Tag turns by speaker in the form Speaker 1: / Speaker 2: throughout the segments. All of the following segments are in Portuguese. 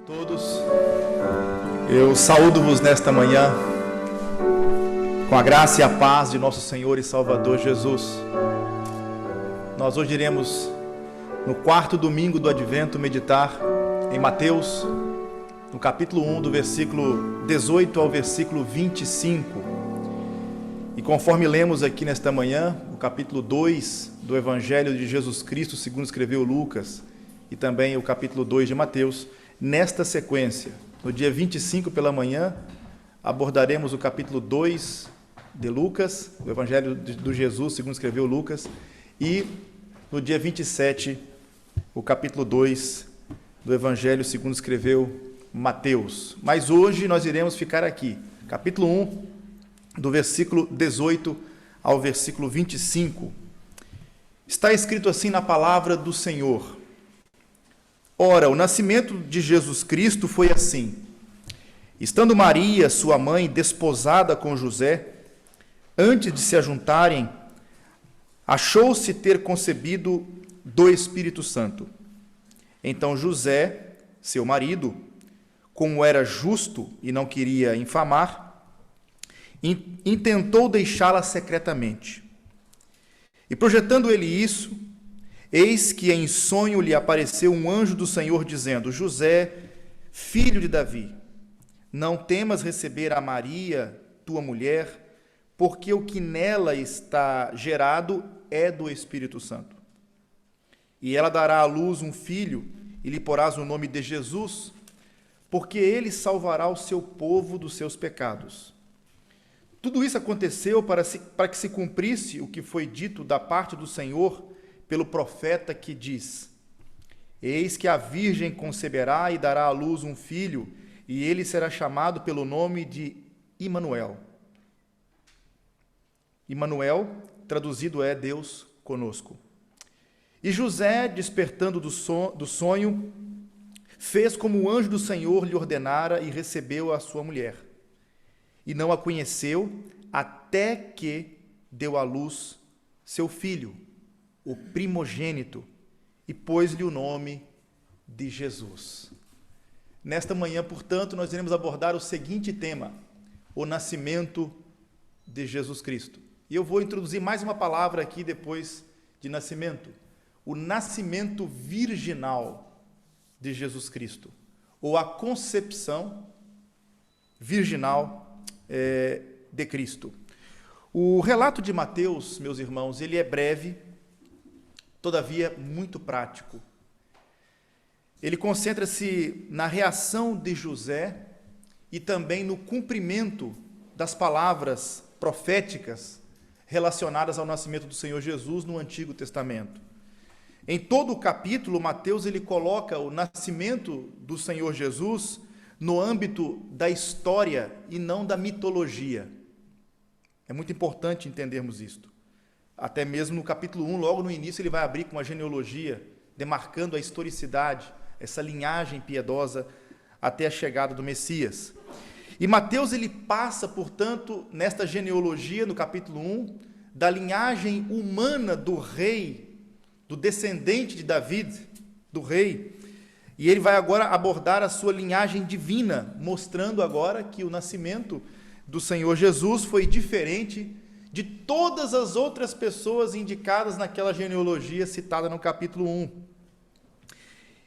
Speaker 1: Todos, eu saúdo-vos nesta manhã com a graça e a paz de nosso Senhor e Salvador Jesus. Nós hoje iremos, no quarto domingo do Advento, meditar em Mateus, no capítulo 1, do versículo 18 ao versículo 25. E conforme lemos aqui nesta manhã, o capítulo 2 do Evangelho de Jesus Cristo, segundo escreveu Lucas, e também o capítulo 2 de Mateus, nesta sequência, no dia 25 pela manhã, abordaremos o capítulo 2 de Lucas, o Evangelho do Jesus, segundo escreveu Lucas, e no dia 27, o capítulo 2 do Evangelho segundo escreveu Mateus. Mas hoje nós iremos ficar aqui, capítulo 1, do versículo 18 ao versículo 25. Está escrito assim na palavra do Senhor: Ora, o nascimento de Jesus Cristo foi assim. Estando Maria, sua mãe, desposada com José, antes de se ajuntarem, achou-se ter concebido do Espírito Santo. Então José, seu marido, como era justo e não queria infamar, intentou deixá-la secretamente. E projetando ele isso, eis que em sonho lhe apareceu um anjo do Senhor, dizendo: José, filho de Davi, não temas receber a Maria, tua mulher, porque o que nela está gerado é do Espírito Santo. E ela dará à luz um filho, e lhe porás o nome de Jesus, porque ele salvará o seu povo dos seus pecados. Tudo isso aconteceu para que se cumprisse o que foi dito da parte do Senhor pelo profeta, que diz: Eis que a virgem conceberá e dará à luz um filho, e ele será chamado pelo nome de Imanuel. Imanuel, traduzido é Deus conosco. E José, despertando do sonho, fez como o anjo do Senhor lhe ordenara e recebeu a sua mulher. E não a conheceu até que deu à luz seu filho, o primogênito, e pôs-lhe o nome de Jesus. Nesta manhã, portanto, nós iremos abordar o seguinte tema: o nascimento de Jesus Cristo. E eu vou introduzir mais uma palavra aqui depois de nascimento: o nascimento virginal de Jesus Cristo, ou a concepção virginal de Cristo. O relato de Mateus, meus irmãos, ele é breve, todavia muito prático. Ele concentra-se na reação de José e também no cumprimento das palavras proféticas relacionadas ao nascimento do Senhor Jesus no Antigo Testamento. Em todo o capítulo, Mateus ele coloca o nascimento do Senhor Jesus no âmbito da história e não da mitologia. É muito importante entendermos isto. Até mesmo no capítulo 1, logo no início, ele vai abrir com uma genealogia, demarcando a historicidade, essa linhagem piedosa até a chegada do Messias. E Mateus ele passa, portanto, nesta genealogia, no capítulo 1, da linhagem humana do rei, do descendente de David, do rei, e ele vai agora abordar a sua linhagem divina, mostrando agora que o nascimento do Senhor Jesus foi diferente de todas as outras pessoas indicadas naquela genealogia citada no capítulo 1.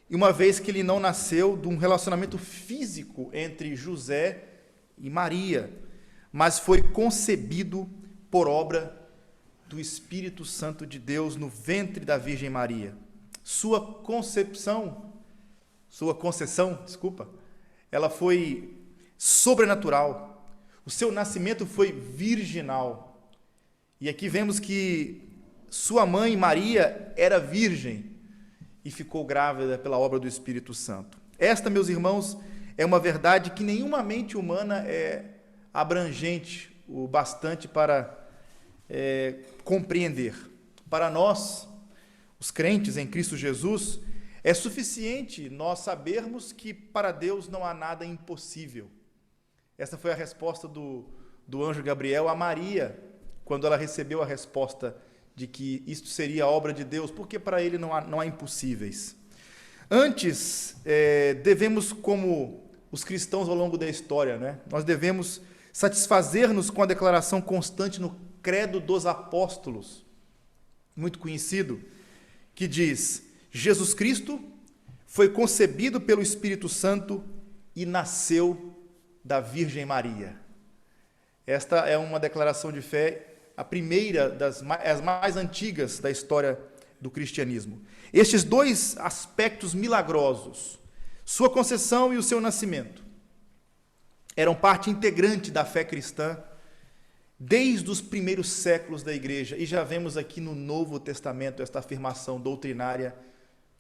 Speaker 1: E uma vez que ele não nasceu de um relacionamento físico entre José e Maria, mas foi concebido por obra do Espírito Santo de Deus no ventre da Virgem Maria. Sua concessão, ela foi sobrenatural. O seu nascimento foi virginal. E aqui vemos que sua mãe, Maria, era virgem e ficou grávida pela obra do Espírito Santo. Esta, meus irmãos, é uma verdade que nenhuma mente humana é abrangente o bastante para compreender. Para nós, os crentes em Cristo Jesus, é suficiente nós sabermos que para Deus não há nada impossível. Essa foi a resposta do anjo Gabriel a Maria, quando ela recebeu a resposta de que isto seria a obra de Deus, porque para ele não há impossíveis. Antes, devemos, como os cristãos ao longo da história, né, nós devemos satisfazer-nos com a declaração constante no Credo dos Apóstolos, muito conhecido, que diz: Jesus Cristo foi concebido pelo Espírito Santo e nasceu da Virgem Maria. Esta é uma declaração de fé, a primeira as mais antigas da história do cristianismo. Estes dois aspectos milagrosos, sua concepção e o seu nascimento, eram parte integrante da fé cristã desde os primeiros séculos da igreja, e já vemos aqui no Novo Testamento esta afirmação doutrinária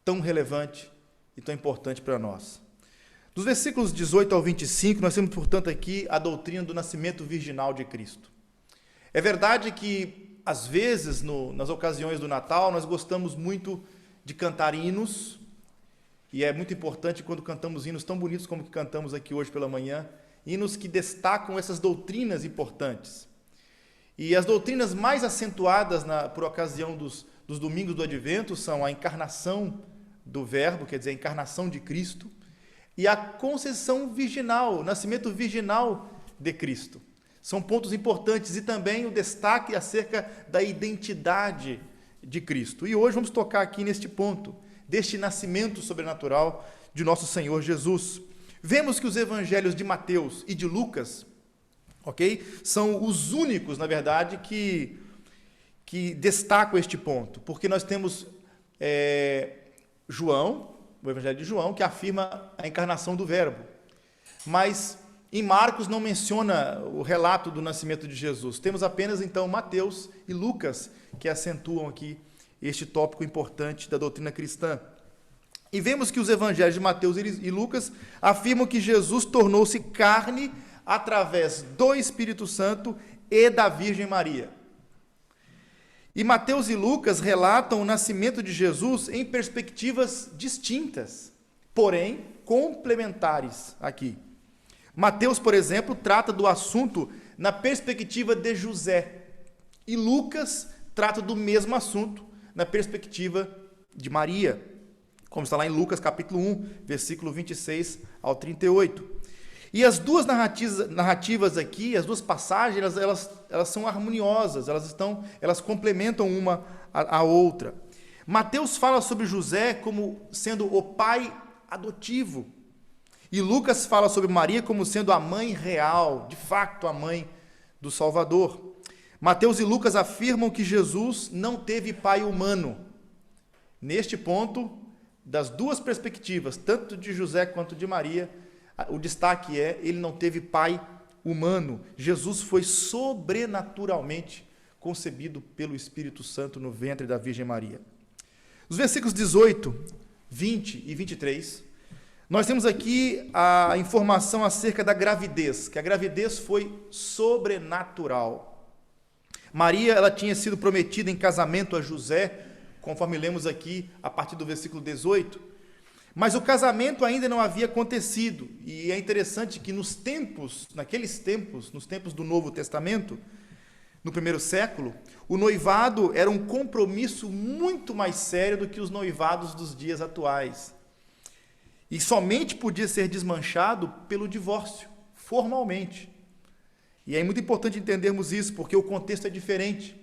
Speaker 1: tão relevante e tão importante para nós. Dos versículos 18 ao 25, nós temos, portanto, aqui a doutrina do nascimento virginal de Cristo. É verdade que, às vezes, nas ocasiões do Natal, nós gostamos muito de cantar hinos, e é muito importante quando cantamos hinos tão bonitos como que cantamos aqui hoje pela manhã, hinos que destacam essas doutrinas importantes. E as doutrinas mais acentuadas por ocasião dos domingos do Advento são a encarnação do Verbo, quer dizer, a encarnação de Cristo, e a conceição virginal, o nascimento virginal de Cristo. São pontos importantes, e também o destaque acerca da identidade de Cristo. E hoje vamos tocar aqui neste ponto, deste nascimento sobrenatural de nosso Senhor Jesus. Vemos que os evangelhos de Mateus e de Lucas, são os únicos, na verdade, que destacam este ponto, porque nós temos João, o evangelho de João, que afirma a encarnação do Verbo, mas em Marcos não menciona o relato do nascimento de Jesus. Temos apenas, então, Mateus e Lucas, que acentuam aqui este tópico importante da doutrina cristã. E vemos que os evangelhos de Mateus e Lucas afirmam que Jesus tornou-se carne através do Espírito Santo e da Virgem Maria. E Mateus e Lucas relatam o nascimento de Jesus em perspectivas distintas, porém complementares aqui. Mateus, por exemplo, trata do assunto na perspectiva de José, e Lucas trata do mesmo assunto na perspectiva de Maria, como está lá em Lucas capítulo 1, versículo 26 ao 38. E as duas narrativas aqui, as duas passagens, elas são harmoniosas, elas complementam uma a outra. Mateus fala sobre José como sendo o pai adotivo, e Lucas fala sobre Maria como sendo a mãe real, de fato a mãe do Salvador. Mateus e Lucas afirmam que Jesus não teve pai humano. Neste ponto, das duas perspectivas, tanto de José quanto de Maria, o destaque ele não teve pai humano. Jesus foi sobrenaturalmente concebido pelo Espírito Santo no ventre da Virgem Maria. Os versículos 18, 20 e 23, nós temos aqui a informação acerca da gravidez, que a gravidez foi sobrenatural. Maria, ela tinha sido prometida em casamento a José, conforme lemos aqui a partir do versículo 18, mas o casamento ainda não havia acontecido, e é interessante que nos tempos do Novo Testamento, no primeiro século, o noivado era um compromisso muito mais sério do que os noivados dos dias atuais, e somente podia ser desmanchado pelo divórcio, formalmente. E é muito importante entendermos isso, porque o contexto é diferente.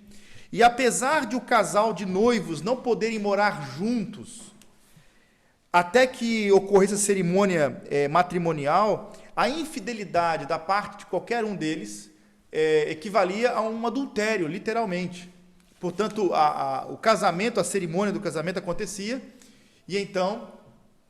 Speaker 1: E apesar de o casal de noivos não poderem morar juntos, até que ocorresse a cerimônia matrimonial, a infidelidade da parte de qualquer um deles equivalia a um adultério, literalmente. Portanto, o casamento, a cerimônia do casamento acontecia, e então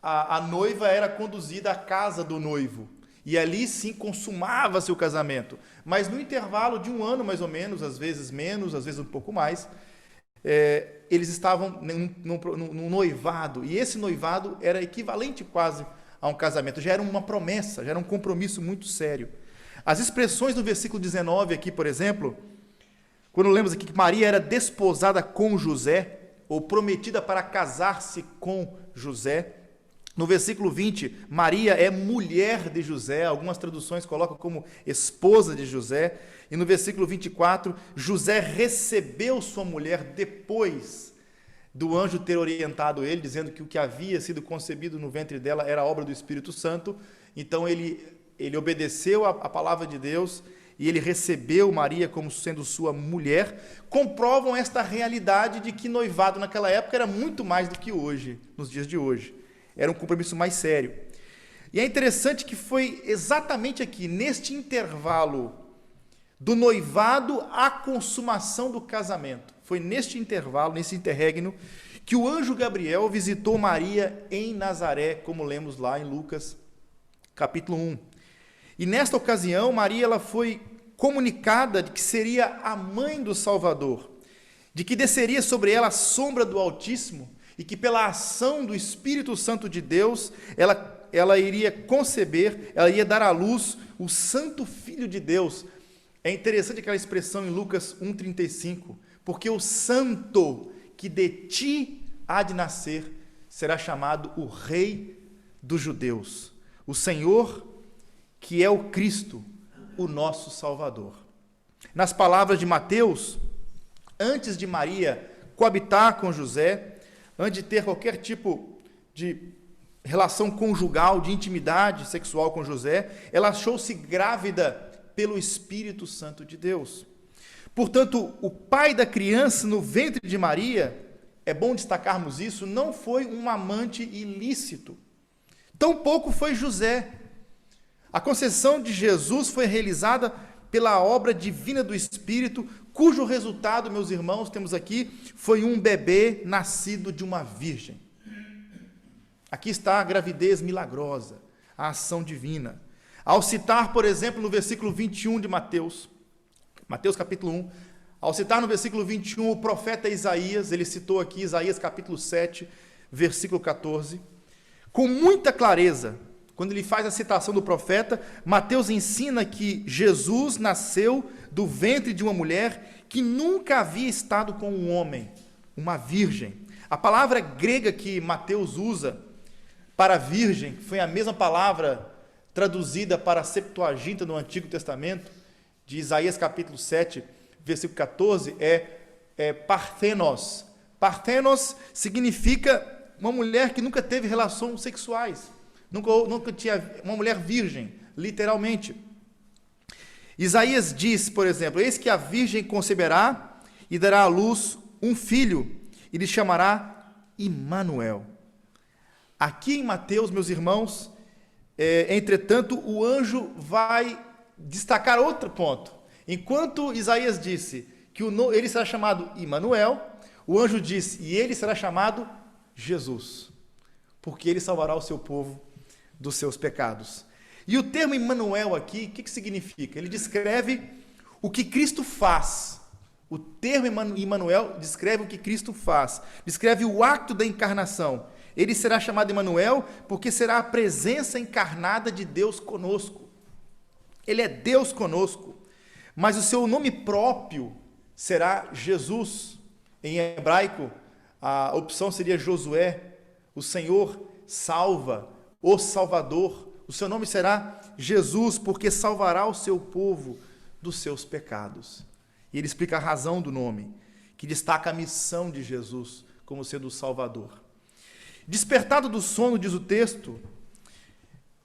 Speaker 1: a noiva era conduzida à casa do noivo, e ali sim consumava-se o casamento. Mas no intervalo de um ano, mais ou menos, às vezes menos, às vezes um pouco mais, eles estavam num noivado, e esse noivado era equivalente quase a um casamento, já era uma promessa, já era um compromisso muito sério. As expressões do versículo 19 aqui, por exemplo, quando lemos aqui que Maria era desposada com José, ou prometida para casar-se com José, no versículo 20, Maria é mulher de José, algumas traduções colocam como esposa de José, e no versículo 24, José recebeu sua mulher depois do anjo ter orientado ele, dizendo que o que havia sido concebido no ventre dela era obra do Espírito Santo. Então ele obedeceu a palavra de Deus e ele recebeu Maria como sendo sua mulher, comprovam esta realidade de que noivado naquela época era muito mais do que hoje, nos dias de hoje. Era um compromisso mais sério. E é interessante que foi exatamente aqui, neste intervalo do noivado à consumação do casamento, foi neste intervalo, nesse interregno, que o anjo Gabriel visitou Maria em Nazaré, como lemos lá em Lucas, capítulo 1. E nesta ocasião, Maria ela foi comunicada de que seria a mãe do Salvador, de que desceria sobre ela a sombra do Altíssimo e que pela ação do Espírito Santo de Deus, ela iria conceber, ela ia dar à luz o Santo Filho de Deus. É interessante aquela expressão em Lucas 1,35, porque o santo que de ti há de nascer será chamado o Rei dos Judeus, o Senhor que é o Cristo, o nosso Salvador. Nas palavras de Mateus, antes de Maria coabitar com José, antes de ter qualquer tipo de relação conjugal, de intimidade sexual com José, ela achou-se grávida pelo Espírito Santo de Deus. Portanto, o pai da criança no ventre de Maria, é bom destacarmos isso, não foi um amante ilícito. Tampouco foi José. A concepção de Jesus foi realizada pela obra divina do Espírito, cujo resultado, meus irmãos, temos aqui, foi um bebê nascido de uma virgem. Aqui está a gravidez milagrosa, a ação divina. Ao citar, por exemplo, no versículo 21 de Mateus capítulo 1, ao citar no versículo 21 o profeta Isaías, ele citou aqui Isaías capítulo 7, versículo 14, com muita clareza, quando ele faz a citação do profeta, Mateus ensina que Jesus nasceu do ventre de uma mulher que nunca havia estado com um homem, uma virgem. A palavra grega que Mateus usa para virgem foi a mesma palavra traduzida para a Septuaginta no Antigo Testamento, de Isaías capítulo 7, versículo 14, é parthenos. Parthenos significa uma mulher que nunca teve relações sexuais. Nunca tinha uma mulher virgem, literalmente. Isaías diz, por exemplo, eis que a virgem conceberá e dará à luz um filho, e lhe chamará Imanuel. Aqui em Mateus, meus irmãos, entretanto, o anjo vai destacar outro ponto. Enquanto Isaías disse que ele será chamado Imanuel, o anjo disse, e ele será chamado Jesus, porque ele salvará o seu povo dos seus pecados. E o termo Imanuel aqui, o que significa? Ele descreve o que Cristo faz. O termo Imanuel descreve o que Cristo faz, descreve o ato da encarnação. Ele será chamado Imanuel porque será a presença encarnada de Deus conosco. Ele é Deus conosco, mas o seu nome próprio será Jesus. Em hebraico, a opção seria Josué, o Senhor salva, o Salvador. O seu nome será Jesus, porque salvará o seu povo dos seus pecados. E ele explica a razão do nome, que destaca a missão de Jesus como sendo o Salvador. Despertado do sono, diz o texto,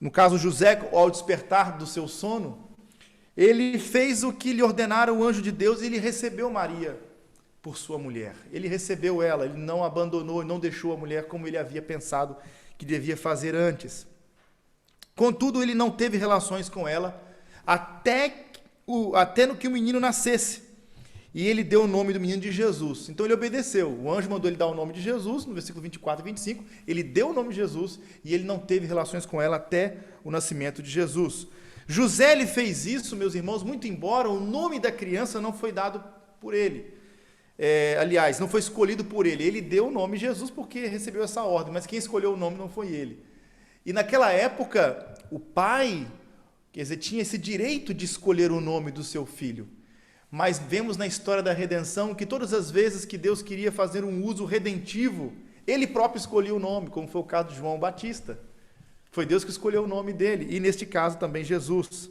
Speaker 1: no caso José, ao despertar do seu sono, ele fez o que lhe ordenara o anjo de Deus e ele recebeu Maria por sua mulher. Ele recebeu ela, ele não abandonou, não deixou a mulher como ele havia pensado que devia fazer antes. Contudo, ele não teve relações com ela até no que o menino nascesse. E ele deu o nome do menino de Jesus. Então ele obedeceu. O anjo mandou ele dar o nome de Jesus, no versículo 24 e 25. Ele deu o nome de Jesus e ele não teve relações com ela até o nascimento de Jesus. José ele fez isso, meus irmãos, muito embora o nome da criança não foi dado por ele. Aliás, não foi escolhido por ele. Ele deu o nome Jesus porque recebeu essa ordem, mas quem escolheu o nome não foi ele. E naquela época, o pai, quer dizer, tinha esse direito de escolher o nome do seu filho. Mas vemos na história da redenção que todas as vezes que Deus queria fazer um uso redentivo, ele próprio escolheu o nome, como foi o caso de João Batista. Foi Deus que escolheu o nome dele, e neste caso também Jesus.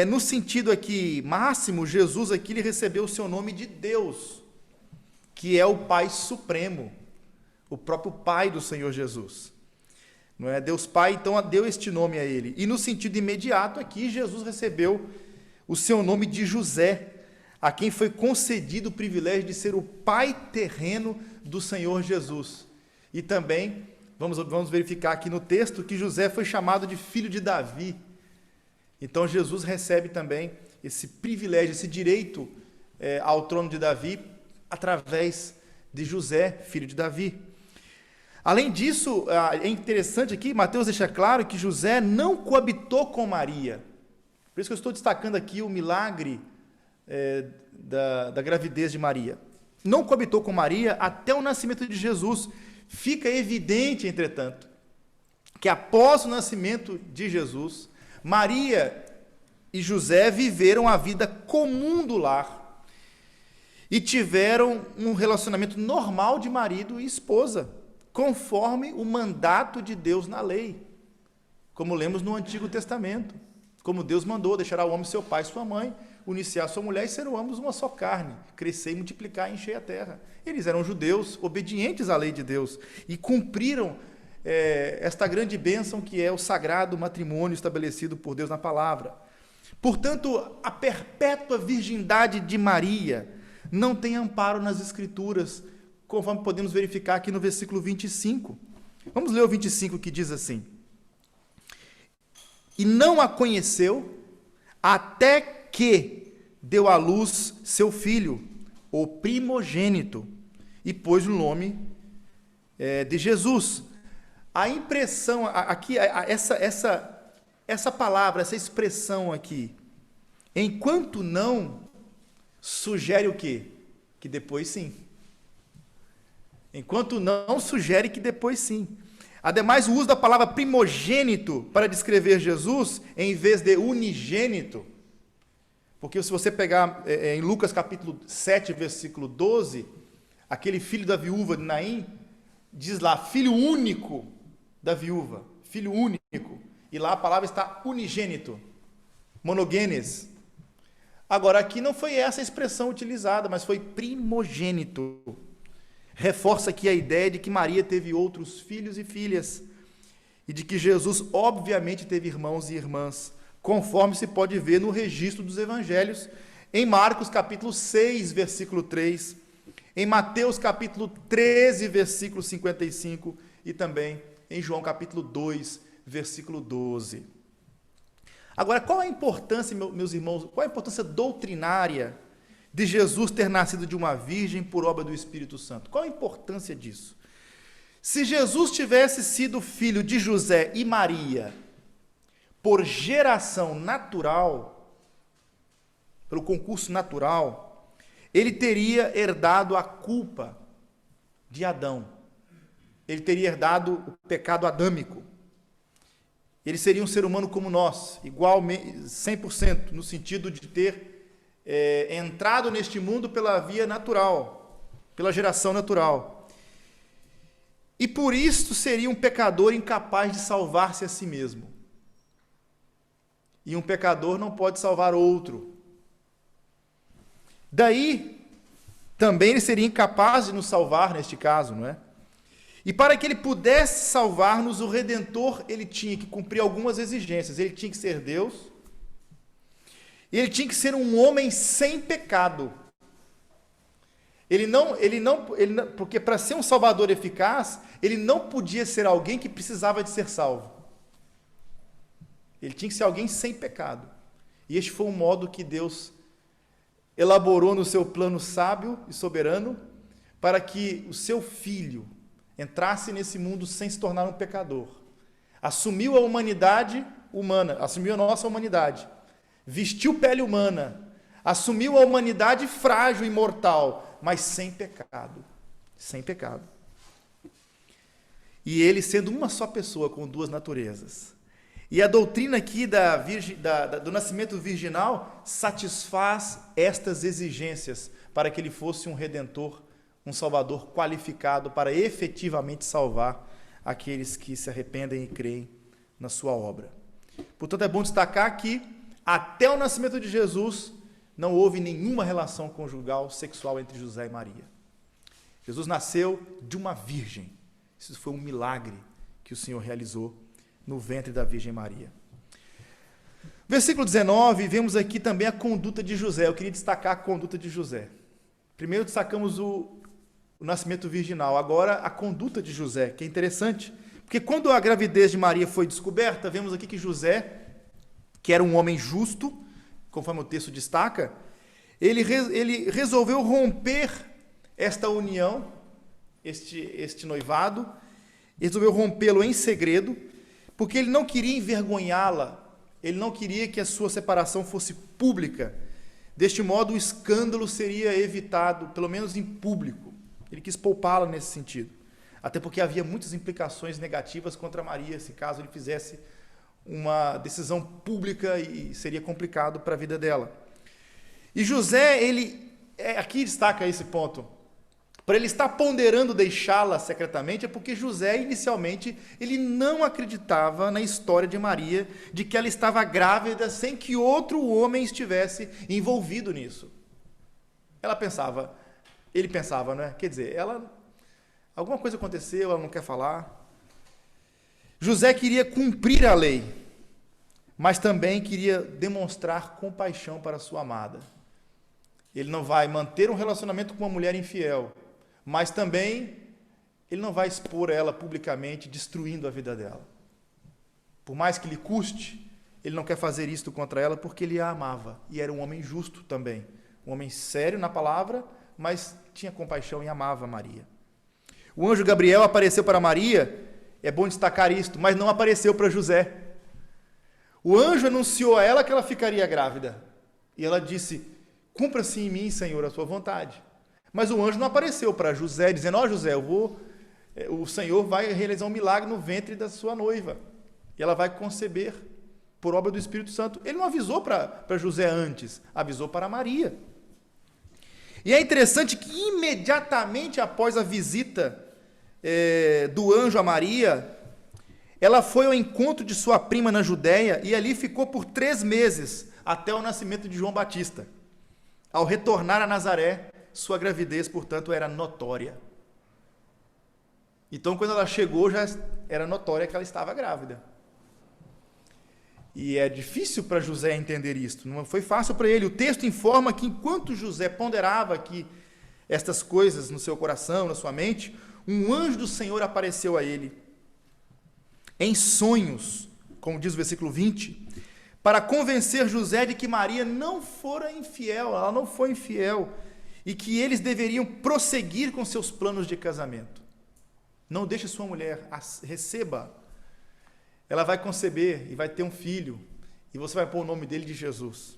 Speaker 1: No sentido aqui máximo, Jesus aqui ele recebeu o seu nome de Deus, que é o Pai Supremo, o próprio Pai do Senhor Jesus. Não é? Deus Pai, então, deu este nome a ele. E no sentido imediato aqui, Jesus recebeu o seu nome de José, a quem foi concedido o privilégio de ser o pai terreno do Senhor Jesus. E também, vamos verificar aqui no texto, que José foi chamado de filho de Davi. Então, Jesus recebe também esse privilégio, esse direito ao trono de Davi, através de José, filho de Davi. Além disso, é interessante aqui, Mateus deixa claro que José não coabitou com Maria. Por isso que eu estou destacando aqui o milagre da gravidez de Maria. Não coabitou com Maria até o nascimento de Jesus. Fica evidente, entretanto, que após o nascimento de Jesus, Maria e José viveram a vida comum do lar e tiveram um relacionamento normal de marido e esposa, conforme o mandato de Deus na lei, como lemos no Antigo Testamento. Como Deus mandou, deixará o homem seu pai e sua mãe, unir-se a sua mulher e serão ambos uma só carne, crescer e multiplicar e encher a terra. Eles eram judeus, obedientes à lei de Deus, e cumpriram esta grande bênção que é o sagrado matrimônio estabelecido por Deus na palavra. Portanto, a perpétua virgindade de Maria não tem amparo nas Escrituras, conforme podemos verificar aqui no versículo 25. Vamos ler o 25, que diz assim: e não a conheceu até que deu à luz seu filho, o primogênito, e pôs o nome de Jesus. A impressão, aqui, essa palavra, essa expressão aqui, enquanto não, sugere o quê? Que depois sim. Enquanto não, sugere que depois sim. Ademais, o uso da palavra primogênito para descrever Jesus, em vez de unigênito, porque se você pegar em Lucas capítulo 7, versículo 12, aquele filho da viúva de Naim, diz lá, filho único da viúva, filho único, e lá a palavra está unigênito, monogênes. Agora, aqui não foi essa a expressão utilizada, mas foi primogênito. Reforça aqui a ideia de que Maria teve outros filhos e filhas, e de que Jesus, obviamente, teve irmãos e irmãs, conforme se pode ver no registro dos evangelhos, em Marcos capítulo 6, versículo 3, em Mateus capítulo 13, versículo 55, e também em João capítulo 2, versículo 12. Agora, qual a importância, meus irmãos, qual a importância doutrinária de Jesus ter nascido de uma virgem por obra do Espírito Santo? Qual a importância disso? Se Jesus tivesse sido filho de José e Maria por geração natural, pelo concurso natural, ele teria herdado a culpa de Adão. Ele teria herdado o pecado adâmico. Ele seria um ser humano como nós, igual 100%, no sentido de ter entrado neste mundo pela via natural, pela geração natural. E por isso seria um pecador incapaz de salvar-se a si mesmo. E um pecador não pode salvar outro. Daí, também ele seria incapaz de nos salvar neste caso, não é? E para que ele pudesse salvar-nos, o Redentor, ele tinha que cumprir algumas exigências. Ele tinha que ser Deus, e ele tinha que ser um homem sem pecado. Porque para ser um salvador eficaz, ele não podia ser alguém que precisava de ser salvo. Ele tinha que ser alguém sem pecado. E este foi um modo que Deus elaborou no seu plano sábio e soberano, para que o seu filho entrasse nesse mundo sem se tornar um pecador. Assumiu a humanidade humana, assumiu a nossa humanidade, vestiu pele humana, assumiu a humanidade frágil e mortal, mas sem pecado. Sem pecado. E ele sendo uma só pessoa com duas naturezas. E a doutrina aqui do nascimento virginal satisfaz estas exigências para que ele fosse um redentor, um salvador qualificado para efetivamente salvar aqueles que se arrependem e creem na sua obra. Portanto, é bom destacar que até o nascimento de Jesus não houve nenhuma relação conjugal sexual entre José e Maria. Jesus nasceu de uma virgem. Isso foi um milagre que o Senhor realizou no ventre da Virgem Maria. Versículo 19, vemos aqui também a conduta de José. Eu queria destacar a conduta de José. Primeiro destacamos o nascimento virginal, agora a conduta de José, que é interessante, porque quando a gravidez de Maria foi descoberta, vemos aqui que José, que era um homem justo, conforme o texto destaca, ele resolveu romper esta união, este noivado, resolveu rompê-lo em segredo, porque ele não queria envergonhá-la, ele não queria que a sua separação fosse pública. Deste modo, o escândalo seria evitado, pelo menos em público. Ele quis poupá-la nesse sentido. Até porque havia muitas implicações negativas contra Maria, se caso ele fizesse uma decisão pública e seria complicado para a vida dela. E José, aqui destaca esse ponto. Para ele estar ponderando deixá-la secretamente, é porque José, inicialmente, ele não acreditava na história de Maria, de que ela estava grávida sem que outro homem estivesse envolvido nisso. Ele pensava, não é? Quer dizer, alguma coisa aconteceu, ela não quer falar. José queria cumprir a lei, mas também queria demonstrar compaixão para sua amada. Ele não vai manter um relacionamento com uma mulher infiel, mas também ele não vai expor ela publicamente, destruindo a vida dela. Por mais que lhe custe, ele não quer fazer isto contra ela porque ele a amava. E era um homem justo também. Um homem sério na palavra, mas tinha compaixão e amava Maria. O anjo Gabriel apareceu para Maria, é bom destacar isto, mas não apareceu para José. O anjo anunciou a ela que ela ficaria grávida. E ela disse: cumpra-se em mim, Senhor, a sua vontade. Mas o anjo não apareceu para José, dizendo: ó José, o Senhor vai realizar um milagre no ventre da sua noiva. E ela vai conceber por obra do Espírito Santo. Ele não avisou para José antes, avisou para Maria. E é interessante que imediatamente após a visita do anjo a Maria, ela foi ao encontro de sua prima na Judéia e ali ficou por 3 meses, até o nascimento de João Batista. Ao retornar a Nazaré, sua gravidez, portanto, era notória. Então, quando ela chegou, já era notória que ela estava grávida. E é difícil para José entender isto, não foi fácil para ele. O texto informa que enquanto José ponderava aqui estas coisas no seu coração, na sua mente, um anjo do Senhor apareceu a ele, em sonhos, como diz o versículo 20, para convencer José de que Maria não fora infiel, ela não foi infiel, e que eles deveriam prosseguir com seus planos de casamento. Não deixe sua mulher, receba. Ela vai conceber e vai ter um filho, e você vai pôr o nome dele de Jesus.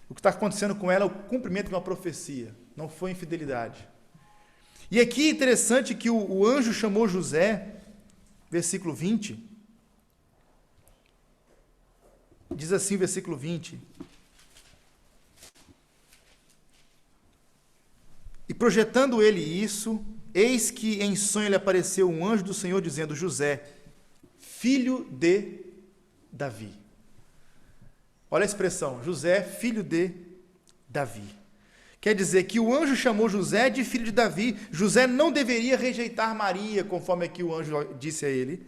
Speaker 1: O que está acontecendo com ela é o cumprimento de uma profecia, não foi infidelidade. E aqui é interessante que o anjo chamou José, versículo 20, diz assim, versículo 20, e projetando ele isso, eis que em sonho lhe apareceu um anjo do Senhor dizendo: José, filho de Davi. Olha a expressão, José, filho de Davi. Quer dizer que o anjo chamou José de filho de Davi. José não deveria rejeitar Maria, conforme aqui o anjo disse a ele,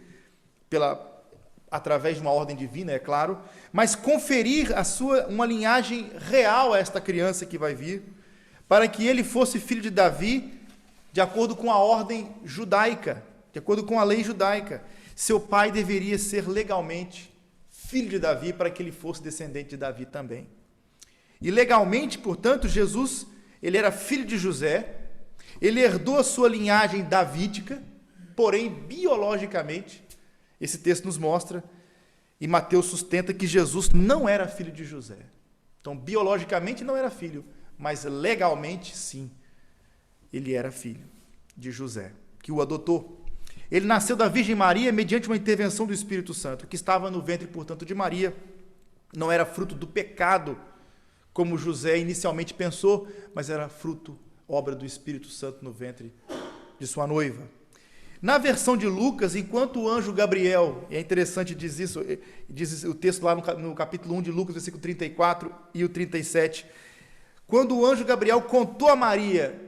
Speaker 1: através de uma ordem divina, é claro, mas conferir uma linhagem real a esta criança que vai vir, para que ele fosse filho de Davi, de acordo com a ordem judaica, de acordo com a lei judaica. Seu pai deveria ser legalmente filho de Davi, para que ele fosse descendente de Davi também. E legalmente, portanto, Jesus, ele era filho de José, ele herdou a sua linhagem davídica, porém, biologicamente, esse texto nos mostra, e Mateus sustenta que Jesus não era filho de José. Então, biologicamente não era filho, mas legalmente, sim, ele era filho de José, que o adotou. Ele nasceu da Virgem Maria mediante uma intervenção do Espírito Santo, que estava no ventre, portanto, de Maria. Não era fruto do pecado, como José inicialmente pensou, mas era fruto, obra do Espírito Santo no ventre de sua noiva. Na versão de Lucas, enquanto o anjo Gabriel, e é interessante diz o texto lá no capítulo 1 de Lucas, versículo 34 e o 37, quando o anjo Gabriel contou a Maria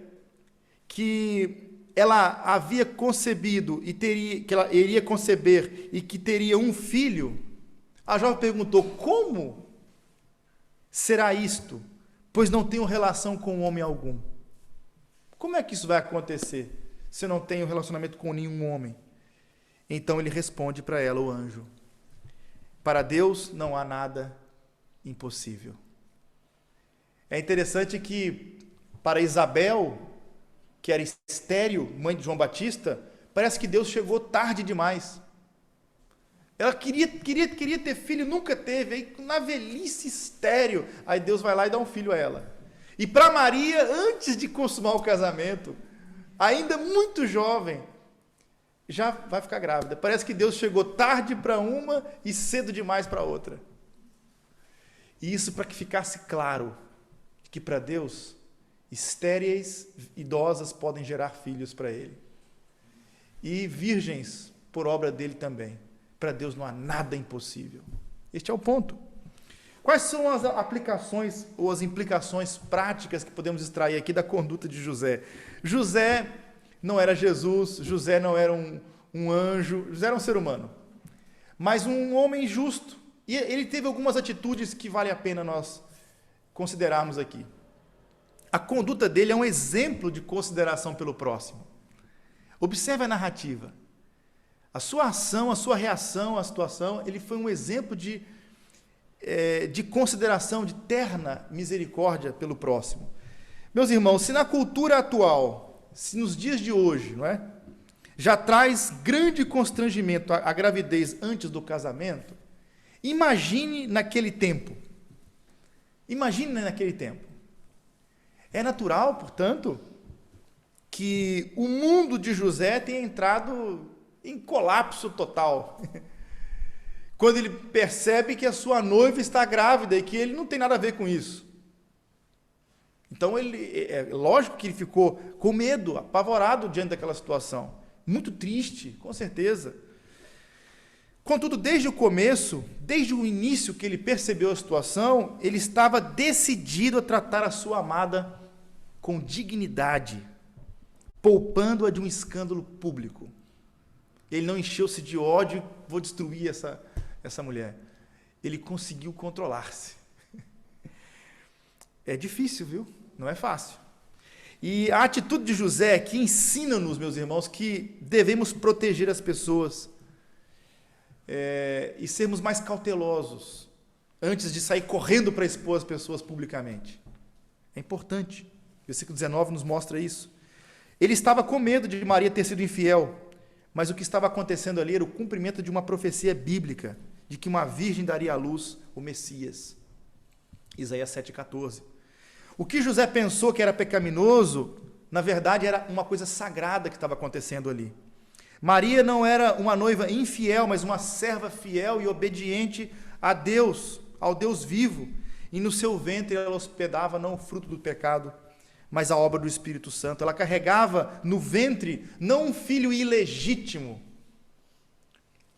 Speaker 1: que ela havia concebido que ela iria conceber e que teria um filho, a jovem perguntou: como será isto? Pois não tenho relação com homem algum. Como é que isso vai acontecer se eu não tenho relacionamento com nenhum homem? Então ele responde para ela, o anjo: para Deus não há nada impossível. É interessante que para Isabel, que era estéril, mãe de João Batista, parece que Deus chegou tarde demais. Ela queria ter filho, nunca teve, aí na velhice estéril, aí Deus vai lá e dá um filho a ela. E para Maria, antes de consumar o casamento, ainda muito jovem, já vai ficar grávida. Parece que Deus chegou tarde para uma e cedo demais para outra. E isso para que ficasse claro que para Deus, estéreis, idosas podem gerar filhos para Ele. E virgens por obra dele também. Para Deus não há nada impossível. Este é o ponto. Quais são as aplicações ou as implicações práticas que podemos extrair aqui da conduta de José? José não era Jesus, José não era um anjo, José era um ser humano, mas um homem justo. E ele teve algumas atitudes que vale a pena nós considerarmos aqui. A conduta dele é um exemplo de consideração pelo próximo. Observe a narrativa. A sua ação, a sua reação à situação, ele foi um exemplo de consideração, de terna misericórdia pelo próximo. Meus irmãos, se na cultura atual, se nos dias de hoje, não é, já traz grande constrangimento a gravidez antes do casamento, imagine naquele tempo. Imagine naquele tempo. É natural, portanto, que o mundo de José tenha entrado em colapso total. Quando ele percebe que a sua noiva está grávida e que ele não tem nada a ver com isso. Então, é lógico que ele ficou com medo, apavorado diante daquela situação. Muito triste, com certeza. Contudo, desde o começo, desde o início que ele percebeu a situação, ele estava decidido a tratar a sua amada com dignidade, poupando-a de um escândalo público. Ele não encheu-se de ódio: vou destruir essa mulher. Ele conseguiu controlar-se. É difícil, viu? Não é fácil. E a atitude de José aqui ensina-nos, meus irmãos, que devemos proteger as pessoas e sermos mais cautelosos antes de sair correndo para expor as pessoas publicamente. É importante. O versículo 19 nos mostra isso. Ele estava com medo de Maria ter sido infiel, mas o que estava acontecendo ali era o cumprimento de uma profecia bíblica, de que uma virgem daria à luz o Messias. Isaías 7,14. O que José pensou que era pecaminoso, na verdade era uma coisa sagrada que estava acontecendo ali. Maria não era uma noiva infiel, mas uma serva fiel e obediente a Deus, ao Deus vivo, e no seu ventre ela hospedava não o fruto do pecado, mas a obra do Espírito Santo. Ela carregava no ventre não um filho ilegítimo,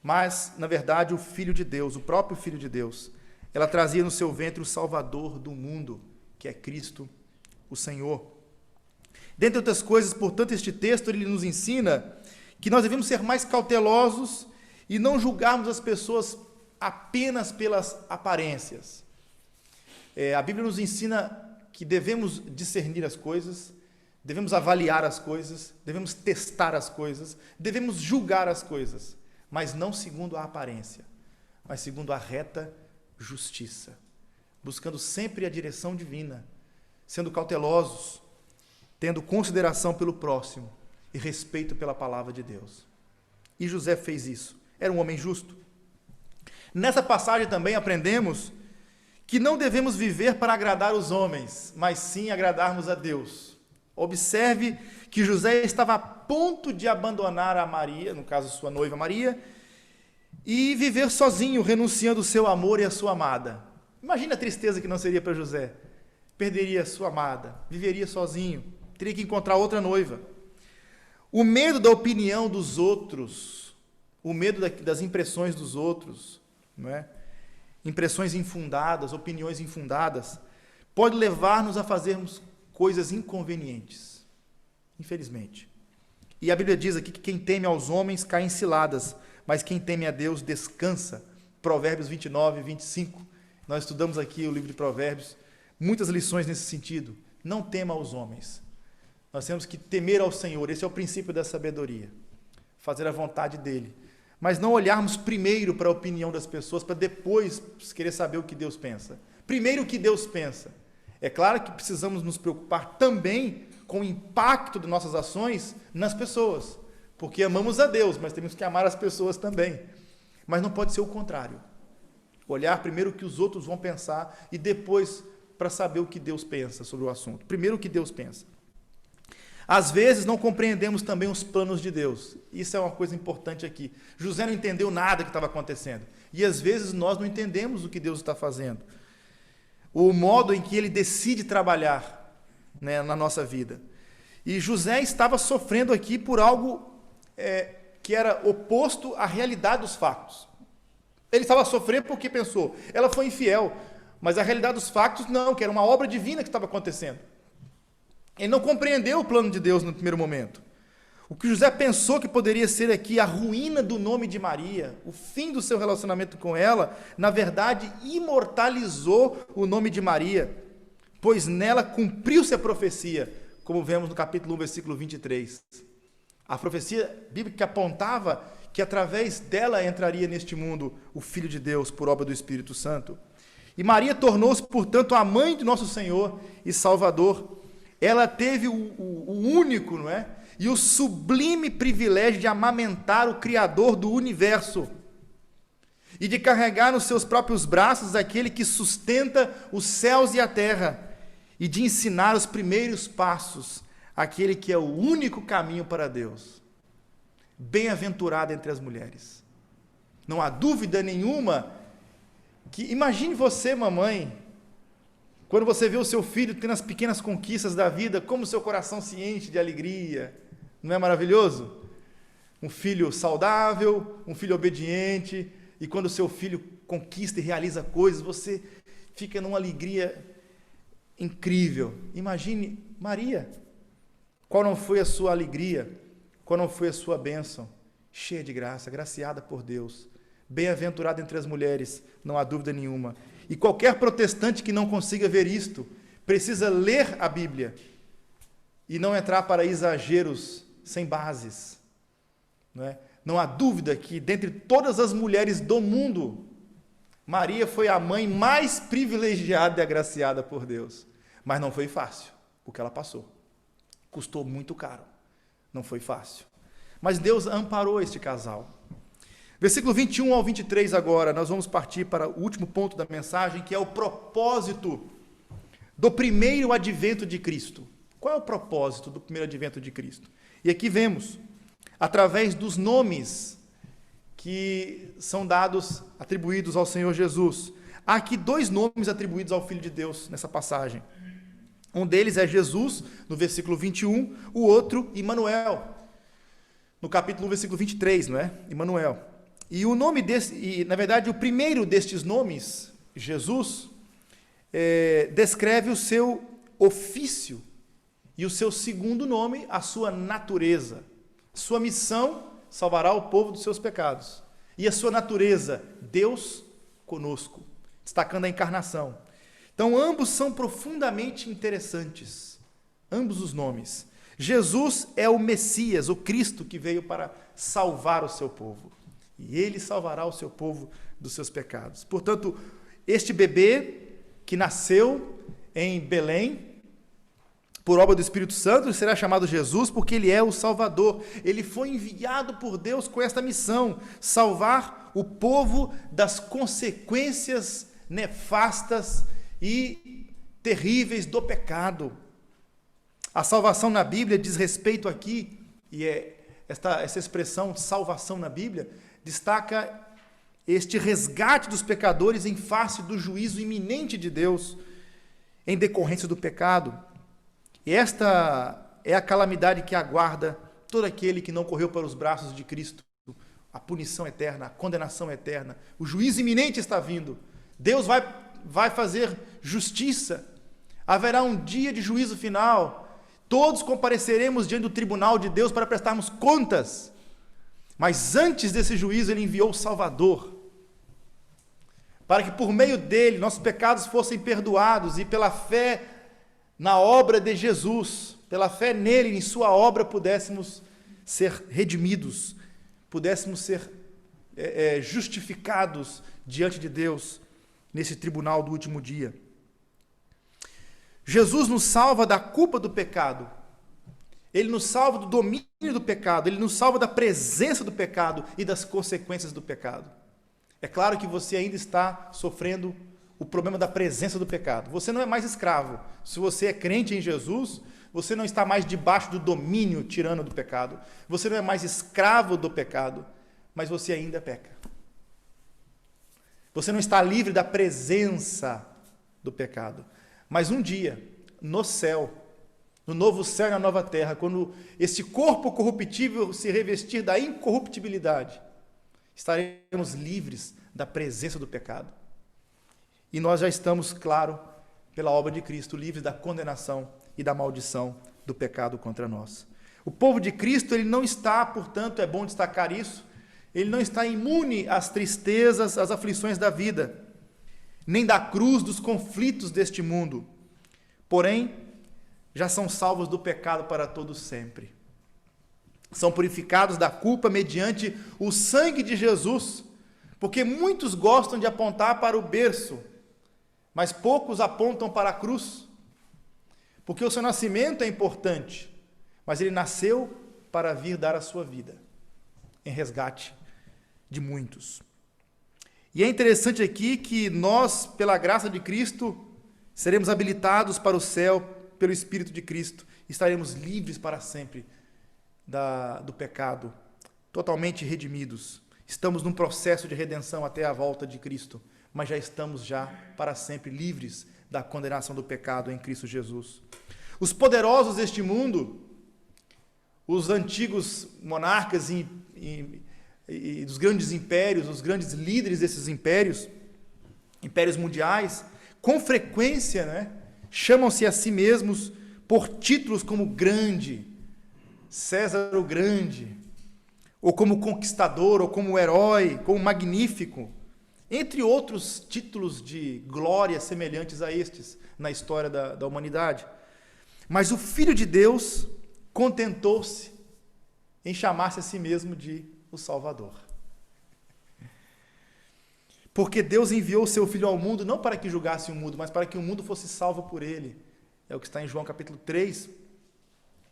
Speaker 1: mas, na verdade, o Filho de Deus, o próprio Filho de Deus. Ela trazia no seu ventre o Salvador do mundo, que é Cristo, o Senhor. Dentre outras coisas, portanto, este texto ele nos ensina que nós devemos ser mais cautelosos e não julgarmos as pessoas apenas pelas aparências. A Bíblia nos ensina que devemos discernir as coisas, devemos avaliar as coisas, devemos testar as coisas, devemos julgar as coisas, mas não segundo a aparência, mas segundo a reta justiça, buscando sempre a direção divina, sendo cautelosos, tendo consideração pelo próximo e respeito pela palavra de Deus. E José fez isso. Era um homem justo. Nessa passagem também aprendemos que não devemos viver para agradar os homens, mas sim agradarmos a Deus. Observe que José estava a ponto de abandonar a Maria, no caso sua noiva Maria, e viver sozinho, renunciando o seu amor e a sua amada. Imagina a tristeza que não seria para José. Perderia a sua amada, viveria sozinho, teria que encontrar outra noiva. O medo da opinião dos outros, o medo das impressões dos outros, não é? Impressões infundadas, opiniões infundadas, pode levar-nos a fazermos coisas inconvenientes. infelizmente. E a Bíblia diz aqui que quem teme aos homens cai em ciladas, mas quem teme a Deus descansa. Provérbios 29, 25. Nós estudamos aqui o livro de Provérbios, muitas lições nesse sentido. Não tema aos homens. Nós temos que temer ao Senhor, esse é o princípio da sabedoria. Fazer a vontade dele. Mas não olharmos primeiro para a opinião das pessoas, para depois querer saber o que Deus pensa. Primeiro o que Deus pensa. É claro que precisamos nos preocupar também com o impacto de nossas ações nas pessoas, porque amamos a Deus, mas temos que amar as pessoas também. Mas não pode ser o contrário. Olhar primeiro o que os outros vão pensar e depois para saber o que Deus pensa sobre o assunto. Primeiro o que Deus pensa. Às vezes não compreendemos também os planos de Deus. Isso é uma coisa importante aqui. José não entendeu nada que estava acontecendo. E às vezes nós não entendemos o que Deus está fazendo. O modo em que ele decide trabalhar, né, na nossa vida. E José estava sofrendo aqui por algo que era oposto à realidade dos fatos. Ele estava sofrendo porque pensou, ela foi infiel, mas a realidade dos fatos não, que era uma obra divina que estava acontecendo. Ele não compreendeu o plano de Deus no primeiro momento. O que José pensou que poderia ser aqui a ruína do nome de Maria, o fim do seu relacionamento com ela, na verdade, imortalizou o nome de Maria, pois nela cumpriu-se a profecia, como vemos no capítulo 1, versículo 23. A profecia bíblica apontava que através dela entraria neste mundo o Filho de Deus, por obra do Espírito Santo. E Maria tornou-se, portanto, a mãe de nosso Senhor e Salvador. Ela teve o único, não é? E o sublime privilégio de amamentar o Criador do universo e de carregar nos seus próprios braços aquele que sustenta os céus e a terra e de ensinar os primeiros passos àquele que é o único caminho para Deus. Bem-aventurada entre as mulheres. Não há dúvida nenhuma que, imagine você, mamãe, quando você vê o seu filho tendo as pequenas conquistas da vida, como o seu coração se enche de alegria. Não é maravilhoso? Um filho saudável, um filho obediente, e quando o seu filho conquista e realiza coisas, você fica numa alegria incrível. Imagine Maria. Qual não foi a sua alegria? Qual não foi a sua bênção? Cheia de graça, agraciada por Deus. Bem-aventurada entre as mulheres, não há dúvida nenhuma. E qualquer protestante que não consiga ver isto, precisa ler a Bíblia e não entrar para exageros sem bases. Não é? Não há dúvida que, dentre todas as mulheres do mundo, Maria foi a mãe mais privilegiada e agraciada por Deus. Mas não foi fácil o que ela passou. Custou muito caro. Não foi fácil. Mas Deus amparou este casal. Versículo 21 ao 23 agora, nós vamos partir para o último ponto da mensagem, que é o propósito do primeiro advento de Cristo. Qual é o propósito do primeiro advento de Cristo? E aqui vemos, através dos nomes que são dados, atribuídos ao Senhor Jesus. Há aqui dois nomes atribuídos ao Filho de Deus nessa passagem. Um deles é Jesus, no versículo 21, o outro, Immanuel, no capítulo 1, versículo 23, não é? Immanuel. E o nome na verdade, o primeiro destes nomes, Jesus, descreve o seu ofício, e o seu segundo nome, a sua natureza. Sua missão, salvará o povo dos seus pecados. E a sua natureza, Deus conosco, destacando a encarnação. Então, ambos são profundamente interessantes, ambos os nomes. Jesus é o Messias, o Cristo que veio para salvar o seu povo. E ele salvará o seu povo dos seus pecados. Portanto, este bebê que nasceu em Belém, por obra do Espírito Santo, será chamado Jesus porque ele é o Salvador. Ele foi enviado por Deus com esta missão, salvar o povo das consequências nefastas e terríveis do pecado. A salvação na Bíblia diz respeito aqui, e essa expressão salvação na Bíblia destaca este resgate dos pecadores em face do juízo iminente de Deus em decorrência do pecado. E esta é a calamidade que aguarda todo aquele que não correu para os braços de Cristo. A punição eterna, a condenação eterna, o juízo iminente está vindo. Deus vai fazer justiça. Haverá um dia de juízo final. Todos compareceremos diante do tribunal de Deus para prestarmos contas. Mas antes desse juízo, ele enviou o Salvador, para que por meio dele nossos pecados fossem perdoados e pela fé na obra de Jesus, pela fé nele, em sua obra, pudéssemos ser redimidos, pudéssemos ser justificados diante de Deus nesse tribunal do último dia. Jesus nos salva da culpa do pecado, ele nos salva do domínio do pecado, ele nos salva da presença do pecado e das consequências do pecado. É claro que você ainda está sofrendo o problema da presença do pecado. Você não é mais escravo. Se você é crente em Jesus, você não está mais debaixo do domínio tirano do pecado. Você não é mais escravo do pecado, mas você ainda peca. Você não está livre da presença do pecado. Mas um dia, no céu, no novo céu e na nova terra, quando esse corpo corruptível se revestir da incorruptibilidade, estaremos livres da presença do pecado. E nós já estamos, claro, pela obra de Cristo, livres da condenação e da maldição do pecado contra nós. O povo de Cristo, ele não está, portanto, é bom destacar isso, ele não está imune às tristezas, às aflições da vida, nem da cruz, dos conflitos deste mundo. Porém, já são salvos do pecado para todo sempre. São purificados da culpa mediante o sangue de Jesus, porque muitos gostam de apontar para o berço, mas poucos apontam para a cruz, porque o seu nascimento é importante, mas ele nasceu para vir dar a sua vida, em resgate de muitos. E é interessante aqui que nós, pela graça de Cristo, seremos habilitados para o céu pelo Espírito de Cristo, estaremos livres para sempre do pecado, totalmente redimidos. Estamos num processo de redenção até a volta de Cristo, mas já estamos para sempre livres da condenação do pecado em Cristo Jesus. Os poderosos deste mundo, os antigos monarcas e dos grandes impérios, os grandes líderes desses impérios mundiais, com frequência, chamam-se a si mesmos por títulos como grande, César o Grande, ou como conquistador, ou como herói, como magnífico, entre outros títulos de glória semelhantes a estes na história da humanidade. Mas o Filho de Deus contentou-se em chamar-se a si mesmo de o Salvador. Porque Deus enviou o seu Filho ao mundo, não para que julgasse o mundo, mas para que o mundo fosse salvo por ele. É o que está em João capítulo 3,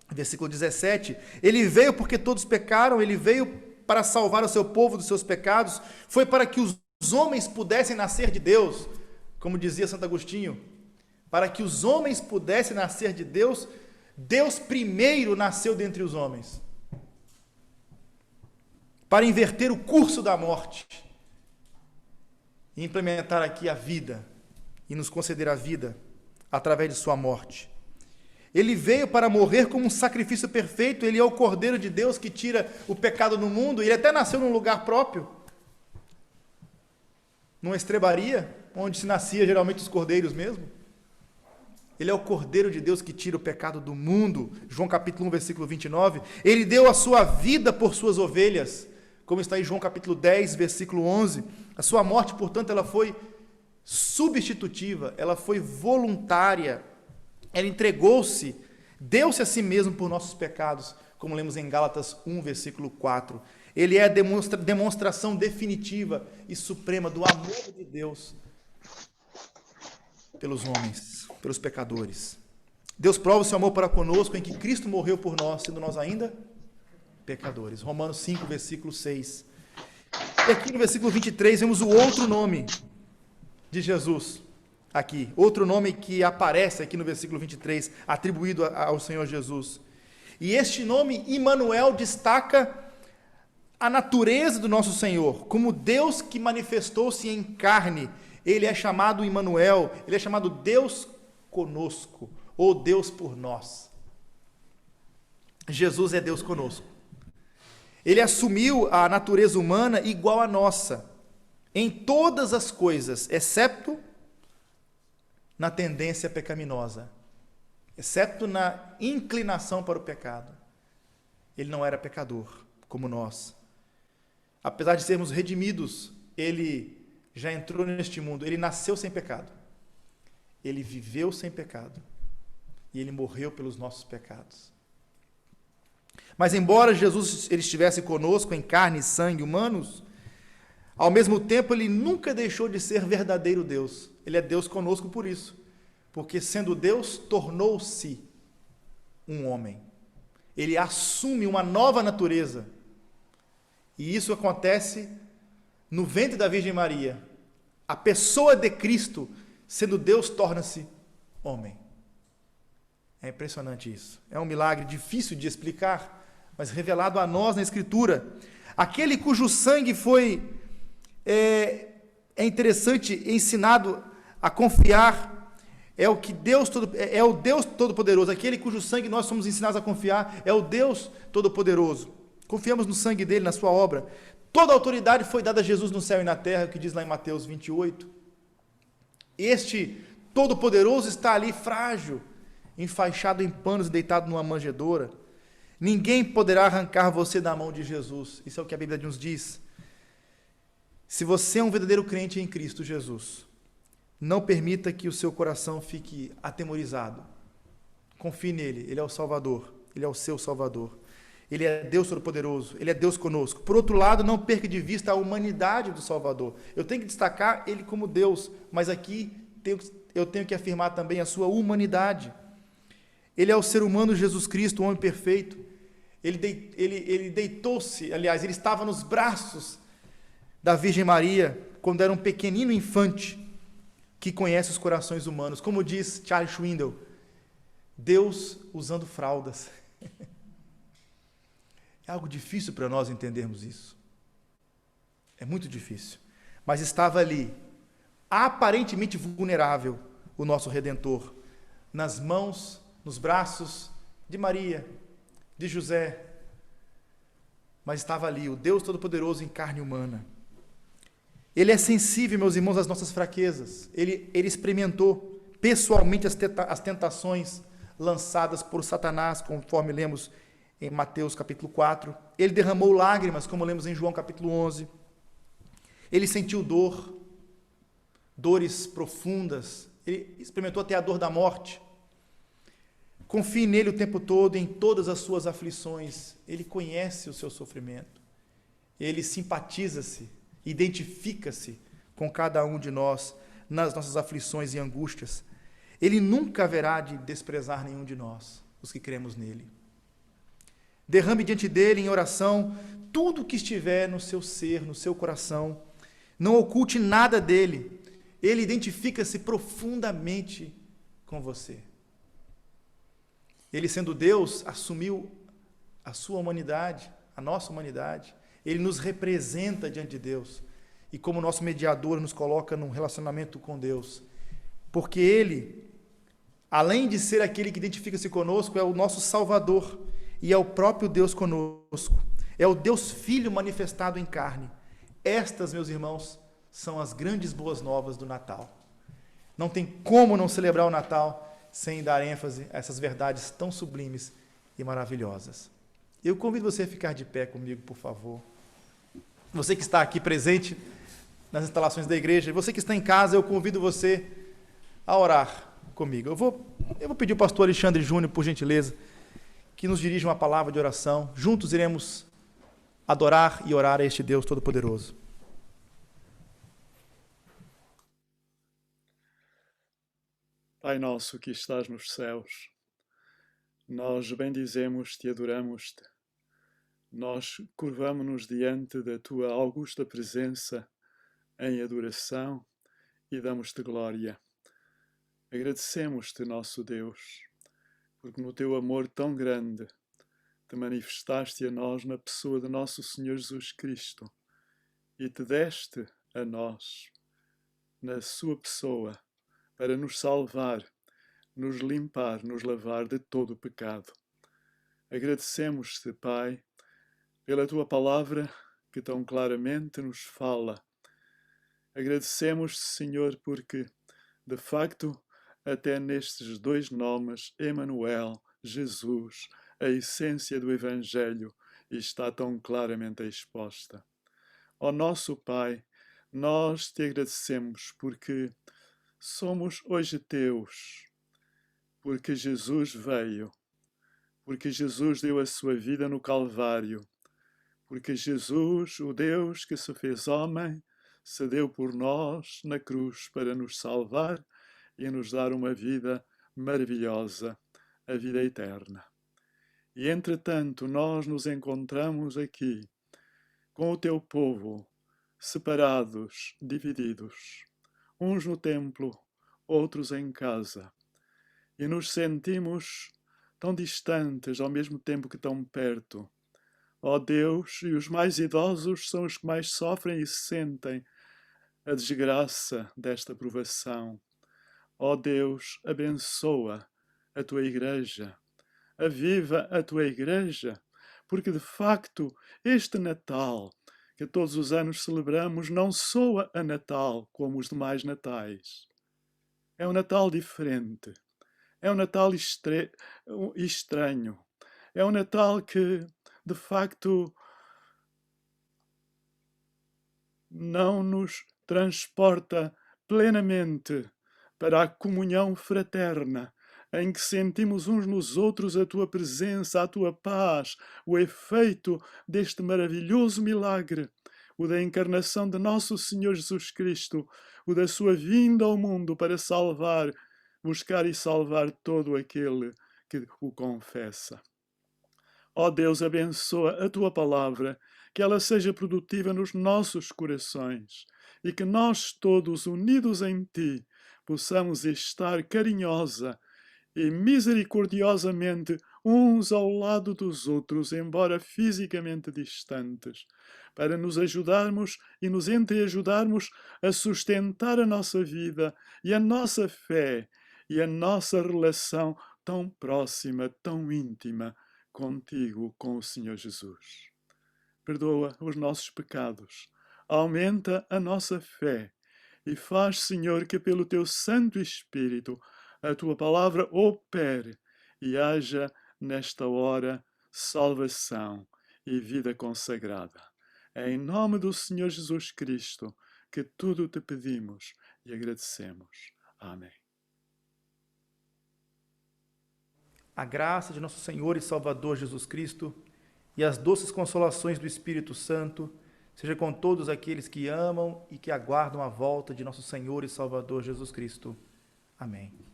Speaker 1: versículo 17. Ele veio porque todos pecaram, ele veio para salvar o seu povo dos seus pecados, foi para que os homens pudessem nascer de Deus, como dizia Santo Agostinho, para que os homens pudessem nascer de Deus, Deus primeiro nasceu dentre os homens, para inverter o curso da morte, e implementar aqui a vida, e nos conceder a vida, através de sua morte. Ele veio para morrer como um sacrifício perfeito, ele é o Cordeiro de Deus que tira o pecado no mundo, ele até nasceu num lugar próprio, numa estrebaria, onde se nascia geralmente os cordeiros mesmo. Ele é o Cordeiro de Deus que tira o pecado do mundo, João capítulo 1, versículo 29, ele deu a sua vida por suas ovelhas, como está em João capítulo 10, versículo 11, a sua morte, portanto, ela foi substitutiva, ela foi voluntária, ela entregou-se, deu-se a si mesmo por nossos pecados, como lemos em Gálatas 1, versículo 4. Ele é a demonstração definitiva e suprema do amor de Deus pelos homens, pelos pecadores. Deus prova o seu amor para conosco em que Cristo morreu por nós, sendo nós ainda pecadores. Romanos 5, versículo 6. E aqui no versículo 23 vemos o outro nome de Jesus. Aqui, outro nome que aparece aqui no versículo 23, atribuído ao Senhor Jesus. E este nome, Immanuel, destaca a natureza do nosso Senhor, como Deus que manifestou-se em carne. Ele é chamado Immanuel, ele é chamado Deus conosco, ou Deus por nós. Jesus é Deus conosco. Ele assumiu a natureza humana igual à nossa, em todas as coisas, exceto na tendência pecaminosa. exceto na inclinação para o pecado. Ele não era pecador, como nós. Apesar de sermos redimidos, ele já entrou neste mundo, ele nasceu sem pecado. Ele viveu sem pecado. E ele morreu pelos nossos pecados. Mas embora Jesus ele estivesse conosco em carne e sangue humanos, ao mesmo tempo ele nunca deixou de ser verdadeiro Deus. Ele é Deus conosco por isso. Porque sendo Deus, tornou-se um homem. Ele assume uma nova natureza. E isso acontece no ventre da Virgem Maria. A pessoa de Cristo, sendo Deus, torna-se homem. É impressionante isso. É um milagre difícil de explicar, mas revelado a nós na Escritura. Aquele cujo sangue foi, é interessante, ensinado a confiar, é o Deus Todo-Poderoso. Aquele cujo sangue nós somos ensinados a confiar é o Deus Todo-Poderoso. Confiamos no sangue dele, na sua obra. Toda a autoridade foi dada a Jesus no céu e na terra, o que diz lá em Mateus 28. Este Todo-Poderoso está ali frágil, enfaixado em panos e deitado numa manjedoura. Ninguém poderá arrancar você da mão de Jesus. Isso é o que a Bíblia nos diz. Se você é um verdadeiro crente em Cristo Jesus, não permita que o seu coração fique atemorizado. Confie nele, ele é o Salvador, ele é o seu Salvador. Ele é Deus Todo-Poderoso, ele é Deus conosco. Por outro lado, não perca de vista a humanidade do Salvador. Eu tenho que destacar ele como Deus, mas aqui eu tenho que afirmar também a sua humanidade. Ele é o ser humano Jesus Cristo, o homem perfeito. Ele deitou-se, aliás, ele estava nos braços da Virgem Maria quando era um pequenino infante que conhece os corações humanos. Como diz Charles Swindoll, Deus usando fraldas. É algo difícil para nós entendermos isso. É muito difícil. Mas estava ali, aparentemente vulnerável, o nosso Redentor, nas mãos, nos braços de Maria, de José. Mas estava ali, o Deus Todo-Poderoso em carne humana. Ele é sensível, meus irmãos, às nossas fraquezas. Ele experimentou pessoalmente as tentações lançadas por Satanás, conforme lemos em Mateus capítulo 4. Ele derramou lágrimas, como lemos em João capítulo 11. Ele sentiu dores profundas. Ele experimentou até a dor da morte. Confie nele o tempo todo, em todas as suas aflições. Ele conhece o seu sofrimento. Ele simpatiza-se, identifica-se com cada um de nós nas nossas aflições e angústias. Ele nunca haverá de desprezar nenhum de nós, os que cremos nele. Derrame diante dele em oração tudo o que estiver no seu ser, no seu coração. Não oculte nada dele. Ele identifica-se profundamente com você. Ele, sendo Deus, assumiu a sua humanidade, a nossa humanidade. Ele nos representa diante de Deus. E como nosso mediador, nos coloca num relacionamento com Deus. Porque ele, além de ser aquele que identifica-se conosco, é o nosso Salvador. E é o próprio Deus conosco. É o Deus Filho manifestado em carne. Estas, meus irmãos, são as grandes boas novas do Natal. Não tem como não celebrar o Natal sem dar ênfase a essas verdades tão sublimes e maravilhosas. Eu convido você a ficar de pé comigo, por favor. Você que está aqui presente nas instalações da igreja, você que está em casa, eu convido você a orar comigo. Eu vou pedir ao pastor Alexandre Júnior, por gentileza, que nos dirija uma palavra de oração. Juntos iremos adorar e orar a este Deus Todo-Poderoso.
Speaker 2: Pai nosso que estás nos céus, nós bendizemos-te e adoramos-te. Nós curvamo-nos diante da tua augusta presença em adoração e damos-te glória. Agradecemos-te, nosso Deus, porque no teu amor tão grande te manifestaste a nós na pessoa de nosso Senhor Jesus Cristo e te deste a nós, na sua pessoa, para nos salvar, nos limpar, nos lavar de todo o pecado. Agradecemos-te, Pai, pela tua palavra que tão claramente nos fala. Agradecemos-te, Senhor, porque, de facto, até nestes dois nomes, Emanuel, Jesus, a essência do Evangelho está tão claramente exposta. Ó nosso Pai, nós te agradecemos porque somos hoje teus, porque Jesus veio, porque Jesus deu a sua vida no Calvário, porque Jesus, o Deus que se fez homem, se deu por nós na cruz para nos salvar e nos dar uma vida maravilhosa, a vida eterna. E entretanto, nós nos encontramos aqui com o teu povo, separados, divididos, uns no templo, outros em casa, e nos sentimos tão distantes ao mesmo tempo que tão perto. Ó Deus, e os mais idosos são os que mais sofrem e sentem a desgraça desta provação. Ó Deus, abençoa a tua igreja, aviva a tua igreja, porque de facto este Natal que todos os anos celebramos não soa a Natal como os demais natais. É um Natal diferente, é um Natal estranho, é um Natal que de facto não nos transporta plenamente para a comunhão fraterna, em que sentimos uns nos outros a tua presença, a tua paz, o efeito deste maravilhoso milagre, o da encarnação de nosso Senhor Jesus Cristo, o da sua vinda ao mundo para salvar, buscar e salvar todo aquele que o confessa. Ó Deus, abençoa a tua palavra, que ela seja produtiva nos nossos corações e que nós todos, unidos em ti, possamos estar carinhosa e misericordiosamente uns ao lado dos outros, embora fisicamente distantes, para nos ajudarmos e nos entreajudarmos a sustentar a nossa vida e a nossa fé e a nossa relação tão próxima, tão íntima contigo, com o Senhor Jesus. Perdoa os nossos pecados, aumenta a nossa fé e faz, Senhor, que pelo teu Santo Espírito a tua palavra opere e haja nesta hora salvação e vida consagrada. É em nome do Senhor Jesus Cristo que tudo te pedimos e agradecemos. Amém.
Speaker 1: A graça de nosso Senhor e Salvador Jesus Cristo e as doces consolações do Espírito Santo seja com todos aqueles que amam e que aguardam a volta de nosso Senhor e Salvador Jesus Cristo. Amém.